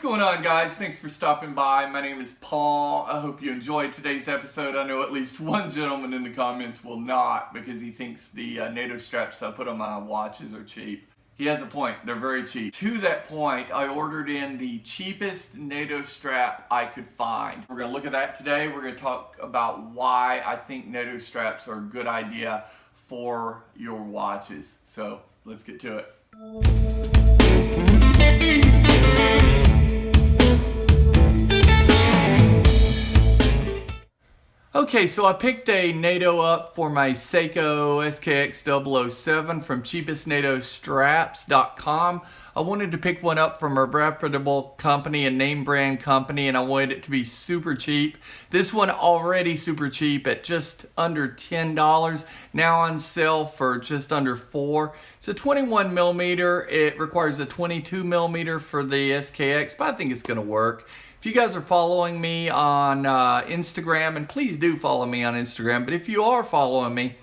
going on, guys? Thanks for stopping by. My name is Paul. I hope you enjoyed today's episode. I know at least one gentleman in the comments will not because he thinks the NATO straps I put on my watches are cheap. He has a point. They're very cheap. To that point, I ordered in the cheapest NATO strap I could find. We're going to look at that today. We're going to talk about why I think NATO straps are a good idea for your watches. So let's get to it. Okay, so I picked a NATO up for my Seiko SKX007 from cheapestnatostraps.com. I wanted to pick one up from a reputable company, a name brand company, and I wanted it to be super cheap. This one already super cheap at just under $10, now on sale for just under $4. It's a 21 millimeter. It requires a 22 millimeter for the SKX, but I think it's gonna work. If you guys are following me on Instagram, and please do follow me on Instagram, but if you are following me,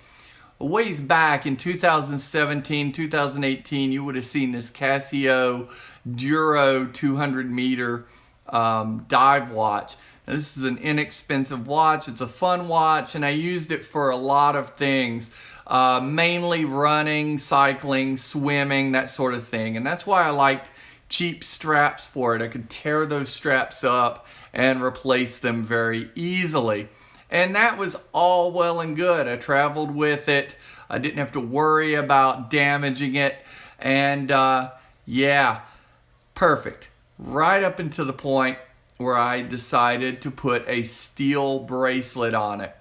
a ways back in 2017, 2018, you would have seen this Casio Duro 200 meter dive watch. Now, this is an inexpensive watch. It's a fun watch, and I used it for a lot of things, mainly running, cycling, swimming, that sort of thing. And that's why I liked cheap straps for it. I could tear those straps up and replace them very easily. And that was all well and good. I traveled with it. I didn't have to worry about damaging it. And yeah, perfect. Right up until the point where I decided to put a steel bracelet on it.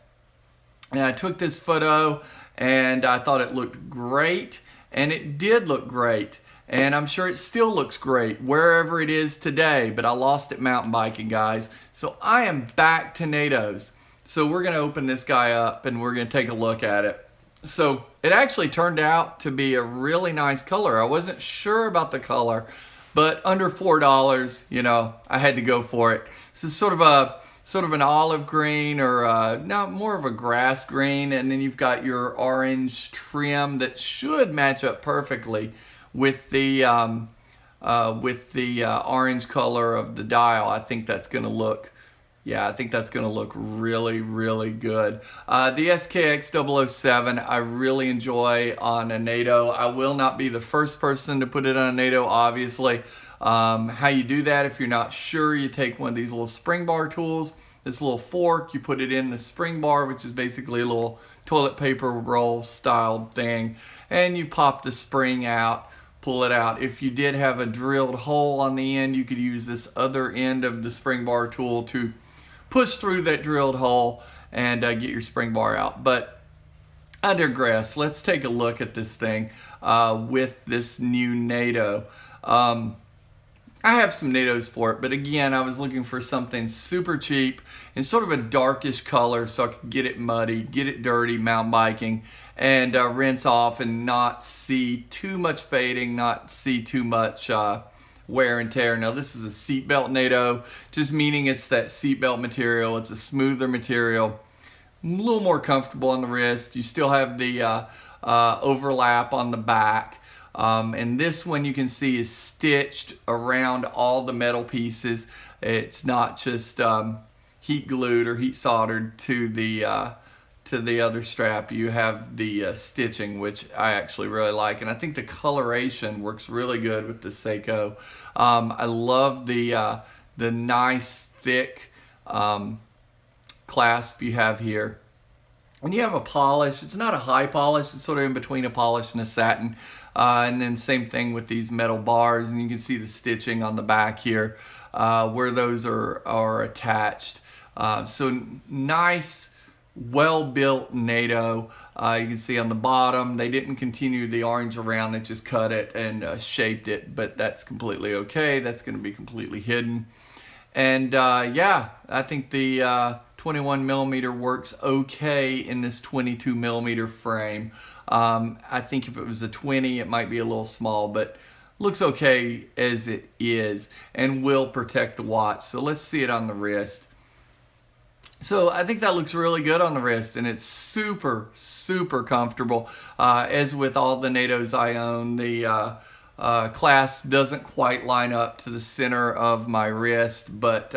And I took this photo and I thought it looked great. And it did look great. And I'm sure it still looks great wherever it is today, but I lost it mountain biking, guys. So I am back to NATOs. So we're gonna open this guy up and we're gonna take a look at it. So it actually turned out to be a really nice color. I wasn't sure about the color, but under $4, you know, I had to go for it. This is sort of an olive green, or no, more of a grass green, and then you've got your orange trim that should match up perfectly with the orange color of the dial. I think that's gonna look, I think that's gonna look really, really good. The SKX007 I really enjoy on a NATO. I will not be the first person to put it on a NATO, obviously. How you do that, if you're not sure, you take one of these little spring bar tools, this little fork, you put it in the spring bar, which is basically a little toilet paper roll style thing, and you pop the spring out, pull it out. If you did have a drilled hole on the end, you could use this other end of the spring bar tool to push through that drilled hole and get your spring bar out. But I digress. Let's take a look at this thing with this new NATO. I have some NATOs for it, but again, I was looking for something super cheap in sort of a darkish color so I could get it muddy, get it dirty mountain biking, and rinse off and not see too much fading, not see too much wear and tear. Now this is a seatbelt NATO, just meaning it's that seatbelt material. It's a smoother material, a little more comfortable on the wrist. You still have the overlap on the back. And this one you can see is stitched around all the metal pieces. It's not just heat glued or heat soldered to the other strap. You have the stitching, which I actually really like, and I think the coloration works really good with the Seiko. I love the nice thick clasp you have here. And you have a polish. It's not a high polish. It's sort of in between a polish and a satin. And then same thing with these metal bars. And you can see the stitching on the back here where those are attached. So nice, well-built NATO. You can see on the bottom, they didn't continue the orange around. They just cut it and shaped it. But that's completely okay. That's going to be completely hidden. And yeah, I think the 21 millimeter works okay in this 22 millimeter frame. I think if it was a 20, it might be a little small, but looks okay as it is and will protect the watch. So let's see it on the wrist. So I think that looks really good on the wrist, and it's super, super comfortable. As with all the NATOs I own, the clasp doesn't quite line up to the center of my wrist, but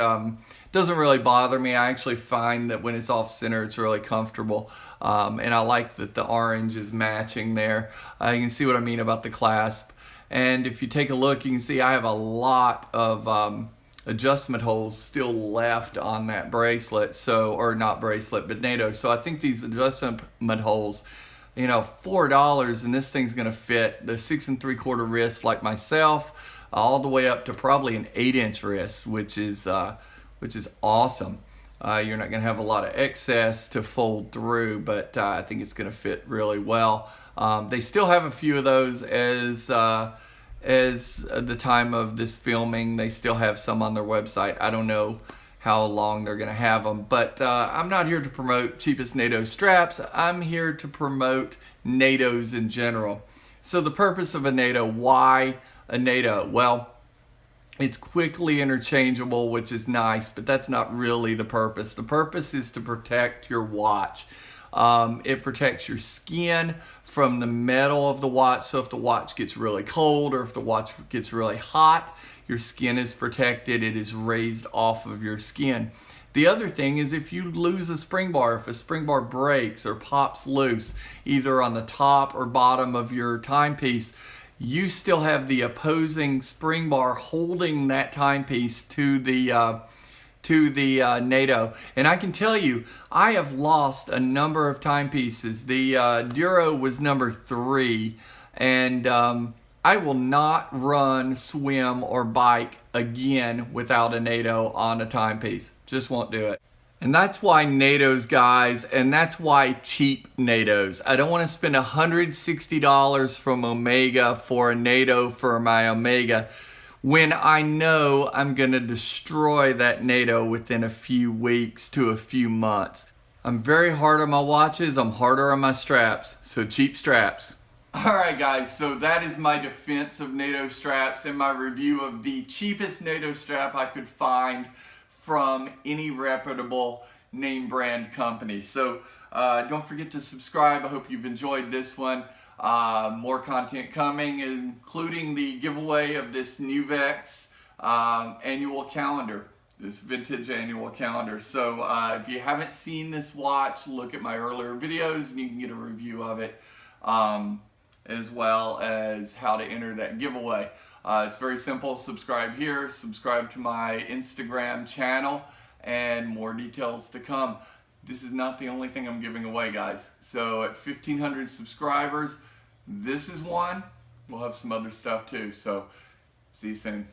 doesn't really bother me. I actually find that when it's off center, it's really comfortable. And I like that the orange is matching there. You can see what I mean about the clasp. And if you take a look, you can see I have a lot of adjustment holes still left on that bracelet. So, or not bracelet, but NATO. So I think these adjustment holes, you know, $4, and this thing's gonna fit the 6 3/4 wrist like myself, all the way up to probably an 8-inch wrist, which is awesome. You're not gonna have a lot of excess to fold through, but I think it's gonna fit really well. They still have a few of those as the time of this filming. They still have some on their website. I don't know how long they're gonna have them, but I'm not here to promote cheapest NATO straps. I'm here to promote NATOs in general. So the purpose of a NATO, why a NATO? Well, it's quickly interchangeable, which is nice, but that's not really the purpose. The purpose is to protect your watch. It protects your skin from the metal of the watch, so if the watch gets really cold or if the watch gets really hot, your skin is protected. It is raised off of your skin. The other thing is if you lose a spring bar, if a spring bar breaks or pops loose, either on the top or bottom of your timepiece, you still have the opposing spring bar holding that timepiece to the NATO. And I can tell you, I have lost a number of timepieces. The Duro was number 3, and I will not run, swim, or bike again without a NATO on a timepiece. Just won't do it. And that's why NATOs, guys, and that's why cheap NATOs. I don't want to spend $160 from Omega for a NATO for my Omega when I know I'm going to destroy that NATO within a few weeks to a few months. I'm very hard on my watches. I'm harder on my straps. So cheap straps. Alright guys, so that is my defense of NATO straps and my review of the cheapest NATO strap I could find from any reputable name brand company. So don't forget to subscribe. I hope you've enjoyed this one. More content coming, including the giveaway of this Nuvex annual calendar, this vintage annual calendar. So if you haven't seen this watch, look at my earlier videos and you can get a review of it, as well as how to enter that giveaway. It's very simple. Subscribe here, subscribe to my Instagram channel, and more details to come. This is not the only thing I'm giving away, guys. So at 1,500 subscribers, this is one. We'll have some other stuff too. So see you soon.